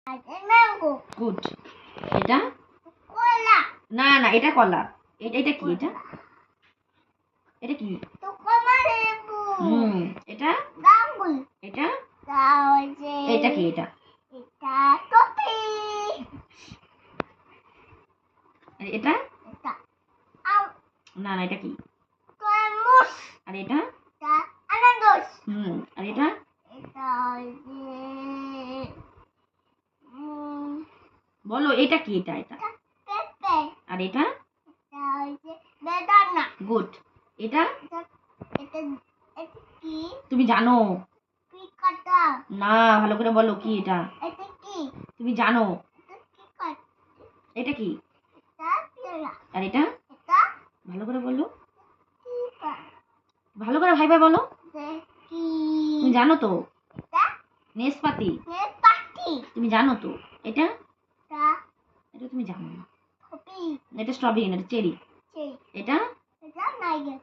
Mango. Good. এটা কলা। না না, এটা কলা। এটা কি? এটা কি? লেবু। এটা গাঙ্গুল। এটা তাহলে এটা কি? এটা এটা টপি। এটা এটা আম। না না, এটা কি? তরমুজ। আর এটা এটা আনারস। আর এটা এটা বলো, এটা কি? এটা পেঁপে। আর এটা এটা বেদানা। গুড। এটা এটা এটা এটা কি? তুমি জানো পিকাটা। না, ভালো করে বলো কি এটা? এটা কি? তুমি জানো এটা কি কাট? এটা কি? এটা পেয়ারা। আর এটা এটা ভালো করে বলো, কি কাট? ভালো করে ভাইবা বলো। কি? তুমি জানো তো? এটা নেসপাতি। পাখি। তুমি জানো তো? এটা এটা এটা তুমি জানো না। কপি। এটা স্ট্রবেরি না, এটা চেরি। সেই এটা এটা নাইগেল।